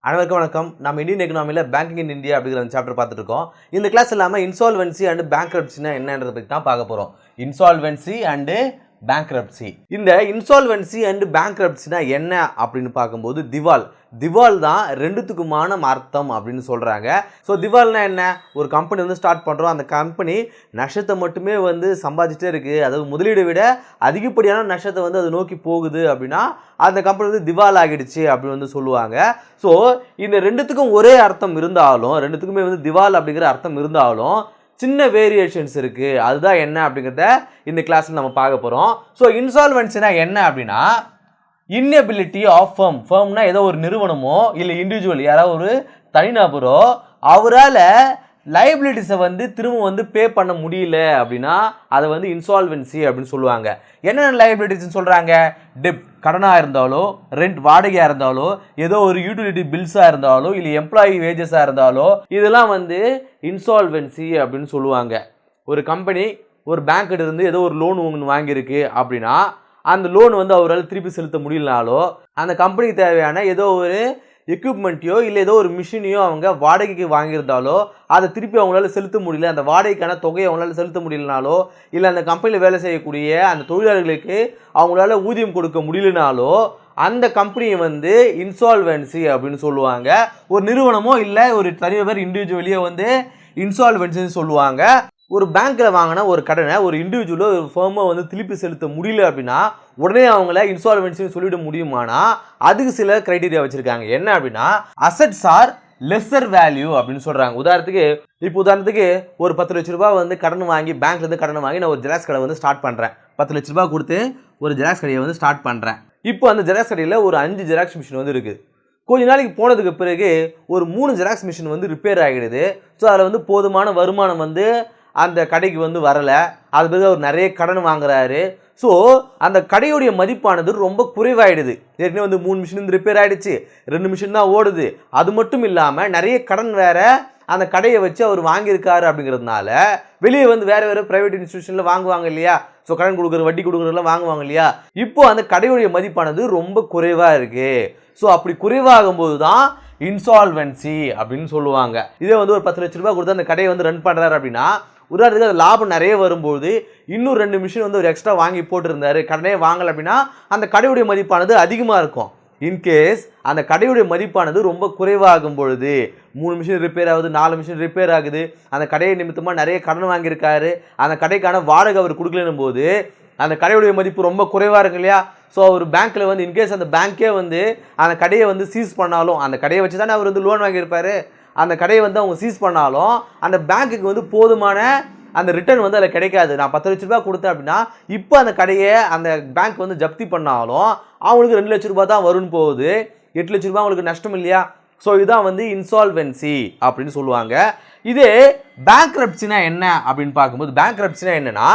அனைவருக்கும் வணக்கம். நம்ம இந்தியன் எக்கனாமியில் பேங்கிங் இன் இந்தியா அப்படிங்கிற சாப்டர் பார்த்துட்டு இருக்கோம். இந்த கிளாஸ் இல்லாமல் இன்சால்வென்சி அண்ட் பேங்க்ரப்ட்சினா என்னன்றதை பற்றி தான் பார்க்க போகிறோம். Insolvency and bankruptcy. இந்த இன்சால்வென்சி அண்ட் பேங்க்ரப்ட்சினா என்ன அப்படின்னு பார்க்கும்போது திவால் தான் ரெண்டுத்துக்குமான அர்த்தம் அப்படின்னு சொல்கிறாங்க. ஸோ திவால்னா என்ன? ஒரு கம்பெனி வந்து ஸ்டார்ட் பண்ணுறோம், அந்த கம்பெனி நஷ்டத்தை மட்டுமே வந்து சம்பாதிச்சிட்டே இருக்குது, அதாவது முதலீடை விட அதிகப்படியான நஷ்டத்தை வந்து அது நோக்கி போகுது அப்படின்னா அந்த கம்பெனி வந்து திவால் ஆகிடுச்சு அப்படின்னு வந்து சொல்லுவாங்க. ஸோ இந்த ரெண்டுத்துக்கும் ஒரே அர்த்தம் இருந்தாலும், ரெண்டுத்துக்குமே வந்து திவால் அப்படிங்கிற அர்த்தம் இருந்தாலும் சின்ன வேரியேஷன்ஸ் இருக்குது. அதுதான் என்ன அப்படிங்கிறத இந்த கிளாஸில் நம்ம பார்க்க போகிறோம். ஸோ இன்சால்வென்சினா என்ன அப்படின்னா இன்னெபிலிட்டி ஆஃப் ஃபர்ம்னா ஏதோ ஒரு நிறுவனமோ இல்லை இண்டிவிஜுவல் யாராவது ஒரு தனிநபரோ அவரால் லைபிலிட்டிஸை வந்து திரும்ப வந்து பே பண்ண முடியல அப்படின்னா அதை வந்து இன்சால்வென்சி அப்படின்னு சொல்லுவாங்க. என்னென்ன லைபிலிட்டிஸ்ன்னு சொல்கிறாங்க? டெப்ட் கடனாக இருந்தாலோ, ரெண்ட் வாடகையாக இருந்தாலோ, ஏதோ ஒரு யூட்டிலிட்டி பில்ஸாக இருந்தாலோ, இல்லை எம்ப்ளாயி வேஜஸாக இருந்தாலோ இதெல்லாம் வந்து இன்சால்வென்சி அப்படின்னு சொல்லுவாங்க. ஒரு கம்பெனி ஒரு பேங்க்கிட்ட இருந்து ஏதோ ஒரு லோன் ஒன்று வாங்கியிருக்கு அப்படின்னா அந்த லோன் வந்து அவரால் திருப்பி செலுத்த முடியலனாலோ, அந்த கம்பெனிக்கு தேவையான ஏதோ ஒரு எக்யூப்மெண்ட்டையோ இல்லை ஏதோ ஒரு மிஷினையோ அவங்க வாடகைக்கு வாங்கியிருந்தாலோ அதை திருப்பி அவங்களால செலுத்த முடியல, அந்த வாடகைக்கான தொகையை அவங்களால செலுத்த முடியலனாலோ, இல்லை அந்த கம்பெனியில் வேலை செய்யக்கூடிய அந்த தொழிலாளர்களுக்கு அவங்களால ஊதியம் கொடுக்க முடியலனாலோ அந்த கம்பெனியை வந்து இன்சால்வென்சி அப்படின்னு சொல்லுவாங்க. ஒரு நிறுவனமோ இல்லை ஒரு தனிநபர் இண்டிவிஜுவலியோ வந்து இன்சால்வென்சின்னு சொல்லுவாங்க. ஒரு பேங்க்கில் வாங்கின ஒரு கடனை ஒரு இண்டிவிஜுவலோ ஒரு ஃபர்மோ வந்து திருப்பி செலுத்த முடியல அப்படின்னா உடனே அவங்கள இன்சால்வென்சின்னு சொல்லிட முடியுமானா அதுக்கு சில கிரைட்டீரியா வச்சுருக்காங்க. என்ன அப்படின்னா அசட்ஸ் ஆர் லெஸ்ஸர் வேல்யூ அப்படின்னு சொல்கிறாங்க. உதாரணத்துக்கு ஒரு 10 லட்ச ரூபா வந்து கடன் வாங்கி பேங்க்லேருந்து கடன் வாங்கி நான் ஒரு ஜெராக்ஸ் கடை வந்து ஸ்டார்ட் பண்ணுறேன். 10 லட்ச ரூபா கொடுத்து ஒரு ஜெராக்ஸ் கடையை வந்து ஸ்டார்ட் பண்ணுறேன். இப்போ அந்த ஜெராக்ஸ் கடையில் ஒரு 5 ஜெராக்ஸ் மிஷின் வந்து இருக்குது. கொஞ்ச நாளைக்கு போனதுக்கு பிறகு ஒரு 3 ஜெராக்ஸ் மிஷின் வந்து ரிப்பேர் ஆகிடுது. ஸோ அதில் வந்து போதுமான வருமானம் வந்து அந்த கடைக்கு வந்து வரலை. அது பிறகு அவர் நிறைய கடன் வாங்குறாரு. ஸோ அந்த கடையுடைய மதிப்பானது ரொம்ப குறைவாயிடுது. ஏற்கனவே வந்து 3 மிஷின் வந்து ரிப்பேர் ஆகிடுச்சு, 2 மிஷின் தான் ஓடுது. அது மட்டும் இல்லாமல் நிறைய கடன் வேற அந்த கடையை வச்சு அவர் வாங்கியிருக்காரு. அப்படிங்கிறதுனால வெளியே வந்து வேறு ப்ரைவேட் இன்ஸ்டியூஷனில் வாங்குவாங்க இல்லையா, ஸோ கடன் கொடுக்குற வட்டி கொடுக்குறதுலாம் வாங்குவாங்க இல்லையா. இப்போ அந்த கடையுடைய மதிப்பானது ரொம்ப குறைவாக இருக்குது. ஸோ அப்படி குறைவாகும்போது தான் இன்சால்வென்சி அப்படின்னு சொல்லுவாங்க. இதே வந்து ஒரு 10 லட்ச ரூபா கொடுத்து அந்த கடையை வந்து ரன் பண்ணுறாரு அப்படின்னா உதாரணத்துக்கு அது லாபம் நிறைய வரும்போது இன்னும் 2 மிஷின் வந்து ஒரு எக்ஸ்ட்ரா வாங்கி போட்டிருந்தாரு, கடனே வாங்கலை அப்படின்னா அந்த கடையுடைய மதிப்பானது அதிகமாக இருக்கும். இன்கேஸ் அந்த கடையுடைய மதிப்பானது ரொம்ப குறைவாகும் பொழுது 3 மிஷின் ரிப்பேர் ஆகுது, 4 மிஷின் ரிப்பேர் ஆகுது, அந்த கடையை நிமித்தமாக நிறைய கடன் வாங்கியிருக்காரு, அந்த கடைக்கான வாடகை அவர் கொடுக்கலன்னும் போது அந்த கடையுடைய மதிப்பு ரொம்ப குறைவாக இருக்கு இல்லையா. ஸோ அவர் பேங்க்கில் வந்து இன்கேஸ் அந்த பேங்க்கே வந்து அந்த கடையை வந்து சீஸ் பண்ணாலும், அந்த கடையை வச்சு தானே அவர் வந்து லோன் வாங்கியிருப்பார், அந்த கடையை வந்து அவங்க சீஸ் பண்ணாலும் அந்த பேங்க்குக்கு வந்து போதுமான அந்த ரிட்டர்ன் வந்து அதில் கிடைக்காது. நான் 10 லட்ச ரூபா கொடுத்தேன் அப்படின்னா இப்போ அந்த கடையை அந்த பேங்க் வந்து ஜப்தி பண்ணாலும் அவங்களுக்கு 2 லட்ச ரூபா தான் வரும்னு போகுது, 8 லட்ச ரூபா அவங்களுக்கு நஷ்டம் இல்லையா. ஸோ இதுதான் வந்து இன்சால்வென்சி அப்படின்னு சொல்லுவாங்க. இதே பேங்க்ரப்ட்சினா என்ன அப்படின்னு பார்க்கும்போது பேங்க்ரப்ட்சினா என்னன்னா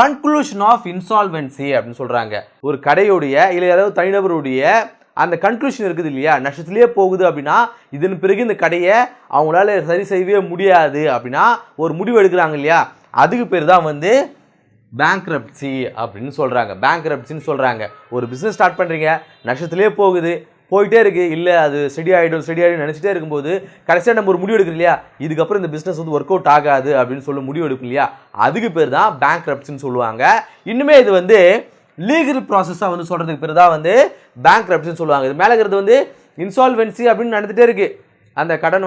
கன்க்ளூஷன் ஆஃப் இன்சால்வென்சி அப்படின்னு சொல்கிறாங்க. ஒரு கடையுடைய இல்லை யாராவது தனிநபருடைய அந்த கன்க்ளூஷன் இருக்குது இல்லையா, நஷ்டத்திலே போகுது அப்படின்னா இதன் பிறகு இந்த கடையை அவங்களால சரி செய்யவே முடியாது அப்படின்னா ஒரு முடிவு எடுக்கிறாங்க இல்லையா, அதுக்கு பேர் தான் வந்து பேங்க்ரப்ட்சி அப்படின்னு சொல்கிறாங்க. பேங்க்ரப்ட்சின்னு சொல்கிறாங்க. ஒரு பிஸ்னஸ் ஸ்டார்ட் பண்ணுறீங்க, நஷ்டத்திலே போயிட்டே இருக்குது, இல்லை அது ஸ்டடி ஆகிடும் நினச்சிட்டே இருக்கும்போது கடைசியாக நம்ம ஒரு முடிவு எடுக்கிறோம் இல்லையா, இதுக்கப்புறம் இந்த பிஸ்னஸ் வந்து ஒர்க் அவுட் ஆகாது அப்படின்னு சொல்லி முடிவு எடுக்கும் இல்லையா, அதுக்கு பேர் தான் பேங்க்ரப்ட்சின்னு சொல்லுவாங்க. இன்னுமே இது வந்து லீகல் ப்ராசஸாக வந்து சொல்கிறதுக்கு பேர் தான் வந்து பேங்க்ரப்ட்சின்னு சொல்லுவாங்க. இது மேலே இருக்கிறது வந்து இன்சால்வென்சி அப்படின்னு நடந்துகிட்டே இருக்குது. அந்த கடன்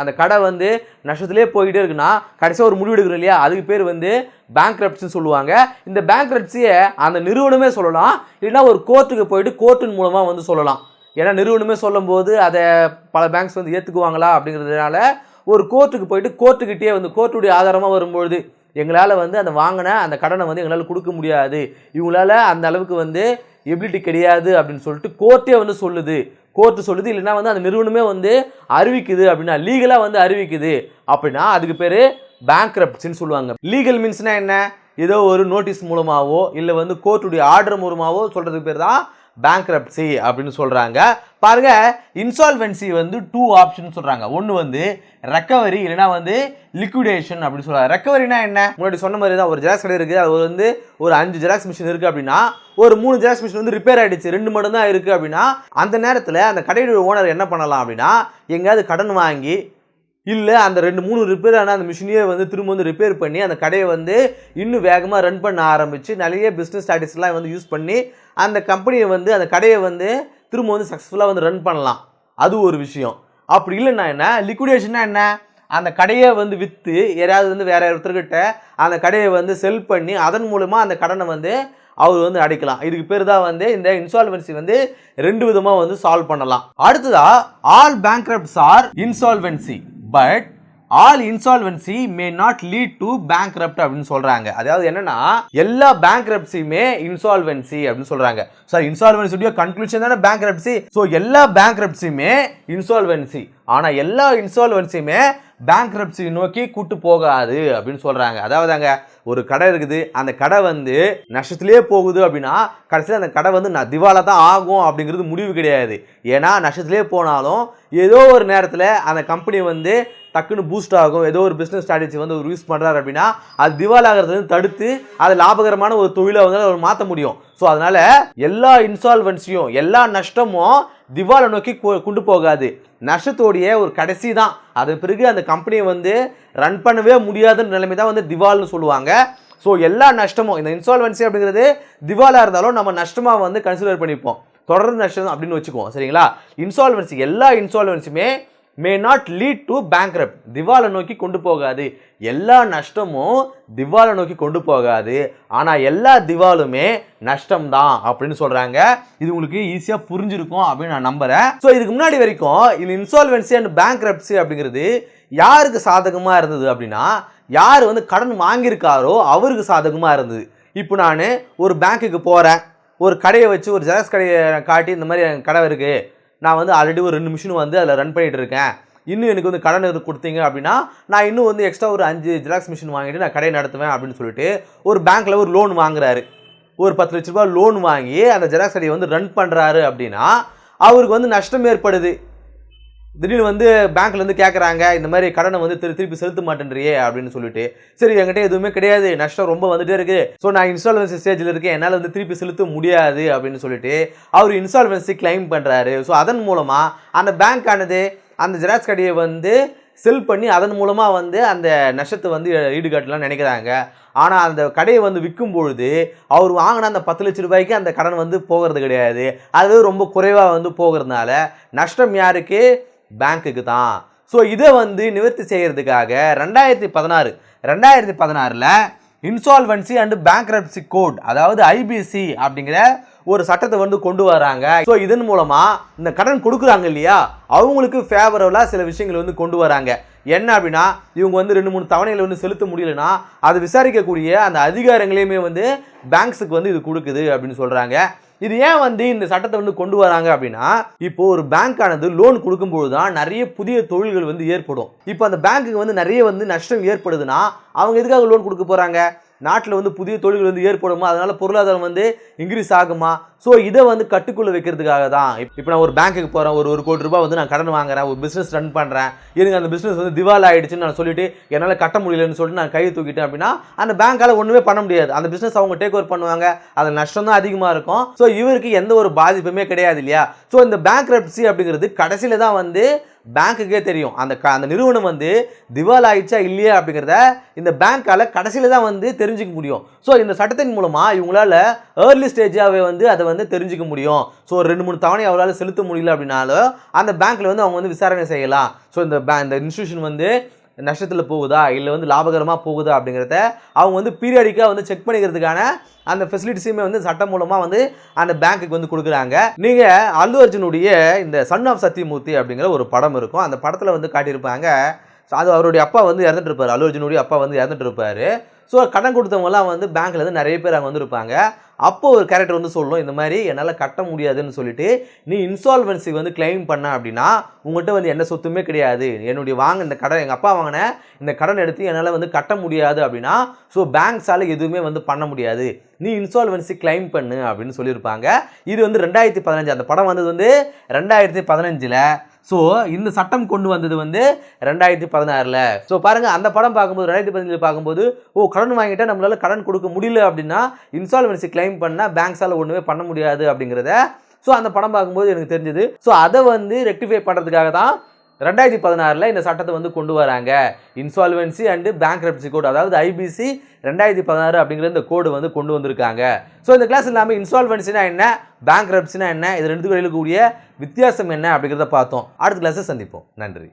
அந்த கடை வந்து நஷ்டத்திலே போய்கிட்டே இருக்குன்னா கடைசியாக ஒரு முடிவு எடுக்கிறோம் இல்லையா, அதுக்கு பேர் வந்து பேங்க்ரப்ட்சின்னு சொல்லுவாங்க. இந்த பேங்க்ரப்ட்சியை அந்த நிறுவனமே சொல்லலாம், இல்லைன்னா ஒரு கோர்ட்டுக்கு போயிட்டு கோர்ட்டின் மூலமாக வந்து சொல்லலாம். ஏன்னா நிறுவனமே சொல்லும் போது அதை பல பேங்க்ஸ் வந்து ஏற்றுக்குவாங்களா அப்படிங்கிறதுனால ஒரு கோர்ட்டுக்கு போயிட்டு கோர்ட்டுக்கிட்டே வந்து கோர்ட்டுடைய ஆதாரமாக வரும்பொழுது எங்களால் வந்து அந்த வாங்கின அந்த கடனை வந்து எங்களால் கொடுக்க முடியாது, இவங்களால் அந்த அளவுக்கு வந்து எபிலிட்டி கிடையாது அப்படின்னு சொல்லிட்டு கோர்ட்டே வந்து கோர்ட்டு சொல்லுது, இல்லைன்னா வந்து அந்த நிறுவனமே வந்து அறிவிக்குது அப்படின்னா லீகலாக வந்து அறிவிக்குது அப்படின்னா அதுக்கு பேர் பேங்க்ரப்ட்சின்னு சொல்லுவாங்க. லீகல் மீன்ஸ்னால் என்ன? ஏதோ ஒரு நோட்டீஸ் மூலமாகவோ இல்லை வந்து கோர்ட்டுடைய ஆர்டர் மூலமாகவோ சொல்கிறதுக்கு பேர் தான் பேங்க்ரப்சி அப்படின்னு சொல்றாங்க. பாருங்க, இன்சால்வென்சி வந்து 2 ஆப்ஷன் சொல்றாங்க. ஒன்னு வந்து ரெக்கவரி, இல்லைனா வந்து லிக்விடேஷன் அப்படின்னு சொல்றாங்க. ரெக்கவரினா என்ன? முன்னாடி சொன்ன மாதிரி தான், ஒரு ஜெராக்ஸ் கடை இருக்கு, அது வந்து ஒரு 5 ஜெராக்ஸ் மிஷின் இருக்கு அப்படின்னா, ஒரு 3 ஜெராக்ஸ் மிஷின் வந்து ரிப்பேர் ஆயிடுச்சு, 2 மட்டும் தான் இருக்கு அப்படின்னா, அந்த நேரத்தில் அந்த கடையோட ஓனர் என்ன பண்ணலாம் அப்படின்னா, எங்கேயாவது கடன் வாங்கி இல்லை அந்த 2-3 ரிப்பேர் ஆனால் அந்த மிஷினையே வந்து திரும்ப வந்து ரிப்பேர் பண்ணி அந்த கடையை வந்து இன்னும் வேகமாக ரன் பண்ண ஆரம்பித்து நிறைய பிஸ்னஸ் ஸ்ட்ராட்டஜிஸ்லாம் வந்து யூஸ் பண்ணி அந்த கம்பெனியை வந்து அந்த கடையை வந்து திரும்ப வந்து சக்ஸஸ்ஃபுல்லாக வந்து ரன் பண்ணலாம். அது ஒரு விஷயம். அப்படி இல்லைன்னா என்ன, லிக்விடேஷன்னா என்ன, அந்த கடையை வந்து விற்று யாராவது வந்து வேற ஒருத்தர்கிட்ட அந்த கடையை வந்து செல் பண்ணி அதன் மூலமாக அந்த கடனை வந்து அவர் வந்து அடைக்கலாம். இதுக்கு பேர் தான் வந்து இந்த இன்சால்வென்சி வந்து 2 விதமாக வந்து சால்வ் பண்ணலாம். அடுத்ததா, all bankrupts are insolvency but all insolvency may not lead to bankrupt அப்படின்னு சொல்றாங்க. அதாவது என்னன்னா, எல்லா பேங்க்ரப்ட்சியுமே இன்சால்வென்சி அப்படின்னு சொல்றாங்க. சார், இன்சால்வென்சியோட கன்க்ளூஷன் தானே பேங்க்ரப்ட்சி. ஸோ எல்லா பேங்க்ரப்ட்சியுமே இன்சால்வென்சி, ஆனா எல்லா இன்சால்வென்சியுமே பேங்க்ரப்ட்சி நோக்கி கூட்டு போகாது அப்படின்னு சொல்றாங்க. அதாவதுங்க, ஒரு கடை இருக்குது, அந்த கடை வந்து நஷ்டத்திலே போகுது அப்படின்னா கடைசியில் அந்த கடை வந்து திவாலா தான் ஆகும் அப்படிங்கிறது முடிவு கிடையாது. ஏன்னா நஷ்டத்திலே போனாலும் ஏதோ ஒரு நேரத்தில் அந்த கம்பெனி வந்து டக்குன்னு பூஸ்ட் ஆகும். ஏதோ ஒரு பிஸ்னஸ் ஸ்ட்ராட்டஜி வந்து ஒரு யூஸ் பண்ணுறாரு அப்படின்னா அது திவாலாகிறது வந்து தடுத்து அது லாபகரமான ஒரு தொழிலை வந்து அவர் மாற்ற முடியும். ஸோ அதனால எல்லா இன்சால்வென்சியும், எல்லா நஷ்டமும் திவாலை நோக்கி கொண்டு போகாது. நஷ்டத்தோடைய ஒரு கடைசி தான். அது பிறகு அந்த கம்பெனியை வந்து ரன் பண்ணவே முடியாத நிலைமை தான் வந்து திவால்னு சொல்லுவாங்க. ஸோ எல்லா நஷ்டமும், இந்த இன்சால்வென்சி அப்படிங்கிறது திவாலாக இருந்தாலும் நம்ம நஷ்டமாக வந்து கன்சிடர் பண்ணிப்போம், தொடர்ந்து நஷ்டம் அப்படின்னு வச்சுக்குவோம். சரிங்களா? இன்சால்வென்சி, எல்லா இன்சால்வென்சியுமே may not lead to bankrupt, திவாலை நோக்கி கொண்டு போகாது. எல்லா நஷ்டமும் திவாலை நோக்கி கொண்டு போகாது, ஆனால் எல்லா திவாலுமே நஷ்டம் தான் அப்படின்னு சொல்றாங்க. இது உங்களுக்கு ஈஸியாக புரிஞ்சிருக்கும் அப்படின்னு நான் நம்புறேன். ஸோ இதுக்கு முன்னாடி வரைக்கும் இந்த இன்சால்வென்சி அண்ட் பேங்க்ரப்ட்சி அப்படிங்கிறது யாருக்கு சாதகமாக இருந்தது அப்படின்னா, யார் வந்து கடன் வாங்கியிருக்காரோ அவருக்கு சாதகமாக இருந்தது. இப்போ நான் ஒரு பேங்க்குக்கு போகிறேன், ஒரு கடையை வச்சு ஒரு ஜெராக்ஸ் கடையை காட்டி இந்த மாதிரி கடை இருக்குது, நான் வந்து ஆல்ரெடி ஒரு 2 மிஷின் வந்து அதில் ரன் பண்ணிகிட்டு இருக்கேன், இன்னும் எனக்கு வந்து கடன் எது கொடுத்தீங்க அப்படின்னா நான் இன்னும் வந்து எக்ஸ்ட்ரா ஒரு 5 ஜெராக்ஸ் மிஷின் வாங்கிட்டு நான் கடையை நடத்துவேன் அப்படின்னு சொல்லிட்டு ஒரு பேங்க்கில் ஒரு லோன் வாங்குறாரு. ஒரு 10 லட்ச ரூபாய் லோன் வாங்கி அந்த ஜெராக்ஸ் கடையை வந்து ரன் பண்ணுறாரு அப்படின்னா அவருக்கு வந்து நஷ்டம் ஏற்படுது. திடீர்னு வந்து பேங்க்ல இருந்து கேட்குறாங்க, இந்த மாதிரி கடனை வந்து திருப்பி செலுத்த மாட்டேன்றியே அப்படின்னு சொல்லிட்டு. சரி, என்கிட்ட எதுவுமே கிடையாது, நஷ்டம் ரொம்ப வந்துட்டே இருக்கு, ஸோ நான் இன்சால்வென்சி ஸ்டேஜில் இருக்கேன், என்னால் வந்து திருப்பி செலுத்த முடியாது அப்படின்னு சொல்லிட்டு அவர் இன்சால்வென்சி கிளைம் பண்ணுறாரு. ஸோ அதன் மூலமாக அந்த பேங்க் ஆனது அந்த ஜெராக்ஸ் கடையை வந்து செல் பண்ணி அதன் மூலமாக வந்து அந்த நஷ்டத்தை வந்து ஈடுகட்டலாம்னு நினைக்கிறாங்க. ஆனால் அந்த கடையை வந்து விற்கும் பொழுது அவர் வாங்கின அந்த 10 லட்ச ரூபாய்க்கு அந்த கடன் வந்து போகிறது கிடையாது, அது ரொம்ப குறைவாக வந்து போகிறதுனால நஷ்டம் யாருக்கு? பேங்க்குக்கு தான். ஸோ இதை வந்து நிவர்த்தி செய்கிறதுக்காக 2016 இன்சால்வென்சி அண்ட் பேங்க்ரப்ட்சி கோட், அதாவது ஐபிசி அப்படிங்கிற ஒரு சட்டத்தை வந்து கொண்டு வராங்க. ஸோ இதன் மூலமா இந்த கடன் கொடுக்குறாங்க இல்லையா, அவங்களுக்கு ஃபேவரபுளாக சில விஷயங்கள் வந்து கொண்டு வராங்க. என்ன அப்படின்னா, இவங்க வந்து 2-3 தவணைகளை வந்து செலுத்த முடியலன்னா அதை விசாரிக்கக்கூடிய அந்த அதிகாரங்களையுமே வந்து பேங்க்ஸுக்கு வந்து இது கொடுக்குது அப்படின்னு சொல்றாங்க. இது ஏன் வந்து இந்த சட்டத்தை வந்து கொண்டு வராங்க அப்படின்னா, இப்போ ஒரு பேங்க் ஆனது லோன் கொடுக்கும்போது தான் நிறைய புதிய தொழில்கள் வந்து ஏற்படும். இப்போ அந்த பேங்க்குக்கு வந்து நிறைய வந்து நஷ்டம் ஏற்படுதுன்னா அவங்க எதுக்காக லோன் கொடுக்க போறாங்க? நாட்டில் வந்து புதிய தொழில்கள் வந்து ஏற்படுமா, அதனால பொருளாதாரம் வந்து இன்க்ரீஸ் ஆகுமா? ஸோ இதை வந்து கட்டுக்குள்ள வைக்கிறதுக்காக தான். இப்போ நான் ஒரு பேங்க்குக்கு போகிறேன், ஒரு 1 கோடி ரூபாய் வந்து நான் கடன் வாங்குறேன், ஒரு பிஸ்னஸ் ரன் பண்ணுறேன், எனக்கு அந்த பிஸ்னஸ் வந்து திவால் ஆகிடுச்சுன்னு நான் சொல்லிட்டு என்னால் கட்ட முடியலன்னு சொல்லிட்டு நான் கையை தூக்கிட்டேன் அப்படின்னா அந்த பேங்க்கால் ஒன்றுமே பண்ண முடியாது. அந்த பிஸ்னஸ் அவங்க டேக் ஓவர் பண்ணுவாங்க, அதில் நஷ்டம் தான் அதிகமாக இருக்கும். ஸோ இவருக்கு எந்த ஒரு பாதிப்புமே கிடையாது இல்லையா? ஸோ இந்த பேங்க்ரப்ட்சி அப்படிங்கிறது கடைசியில் தான் வந்து பேங்க்குக்கே தெரியும், அந்த நிறுவனம் வந்து திவால் ஆயிடுச்சா இல்லையா அப்படிங்கிறத இந்த பேங்க்கால கடைசியில் தான் வந்து தெரிஞ்சுக்க முடியும். ஸோ இந்த சட்டத்தின் மூலமாக இவங்களால ஏர்லி ஸ்டேஜாகவே வந்து அதை வந்து தெரிஞ்சுக்க முடியும். ஸோ 2-3 தவணை அவங்களால செலுத்த முடியல அப்படின்னாலும் அந்த பேங்க்கில் வந்து அவங்க வந்து விசாரணை செய்யலாம். ஸோ இந்த இன்ஸ்டியூஷன் வந்து நஷ்டத்தில் போகுதா இல்லை வந்து லாபகரமாக போகுதா அப்படிங்கிறத அவங்க வந்து பீரியாடிக்காக வந்து செக் பண்ணிக்கிறதுக்கான அந்த ஃபெசிலிட்டிஸுமே வந்து சட்டம் மூலமாக வந்து அந்த பேங்க்குக்கு வந்து கொடுக்குறாங்க. நீங்கள் அல்லு அர்ஜுனுடைய இந்த சன் ஆஃப் சத்தியமூர்த்தி அப்படிங்கிற ஒரு படம் இருக்கும், அந்த படத்தில் வந்து காட்டியிருப்பாங்க, அது அவருடைய அப்பா வந்து இறந்துட்டு இருப்பார், அல்லு அர்ஜுனுடைய அப்பா வந்து இறந்துட்டு இருப்பாரு. ஸோ கடன் கொடுத்தவங்கலாம் வந்து பேங்க்ல இருந்து நிறைய பேர் அங்கே வந்துருப்பாங்க. அப்போ ஒரு கேரக்டர் வந்து சொல்லும், இந்த மாதிரி என்னால் கட்ட முடியாதுன்னு சொல்லிட்டு நீ இன்சால்வன்சி வந்து கிளைம் பண்ண அப்படின்னா உங்கள்கிட்ட வந்து எந்த சொத்துமே கிடையாது, என்னுடைய இந்த கடன் எங்கள் அப்பா வாங்கின இந்த கடன் எடுத்து என்னால் வந்து கட்ட முடியாது அப்படின்னா ஸோ பேங்க்ஸால் எதுவுமே வந்து பண்ண முடியாது, நீ இன்சால்வன்சி கிளைம் பண்ணு அப்படின்னு சொல்லியிருப்பாங்க. இது வந்து 2015, அந்த படம் வந்தது வந்து 2015. ஸோ இந்த சட்டம் கொண்டு வந்தது வந்து 2016. ஸோ பாருங்கள், அந்த படம் பார்க்கும்போது 2015 பார்க்கும்போது கடன் வாங்கிட்டா நம்மளால கடன் கொடுக்க முடியல அப்படின்னா இன்சால்வன்சி கிளைம் பண்ணால் பேங்க்ஸால் ஒன்றுமே பண்ண முடியாது அப்படிங்கிறத ஸோ அந்த படம் பார்க்கும்போது எனக்கு தெரிஞ்சது. ஸோ அதை வந்து ரெக்டிஃபை பண்ணுறதுக்காக தான் 2016 இந்த சட்டத்தை வந்து கொண்டு வராங்க. இன்சால்வன்சி அண்டு பேங்க்ரப்சி கோடு, அதாவது ஐபிசி 2016 அப்படிங்கிற இந்த கோடு வந்து கொண்டு வந்திருக்காங்க. ஸோ இந்த கிளாஸ் இல்லாமல் இன்சால்வன்சினா என்ன, பேங்க்ரப்சினா என்ன, இது ரெண்டுக்கும் இருக்கக்கூடிய வித்தியாசம் என்ன அப்படிங்கிறத பார்த்தோம். அடுத்த கிளாஸை சந்திப்போம். நன்றி.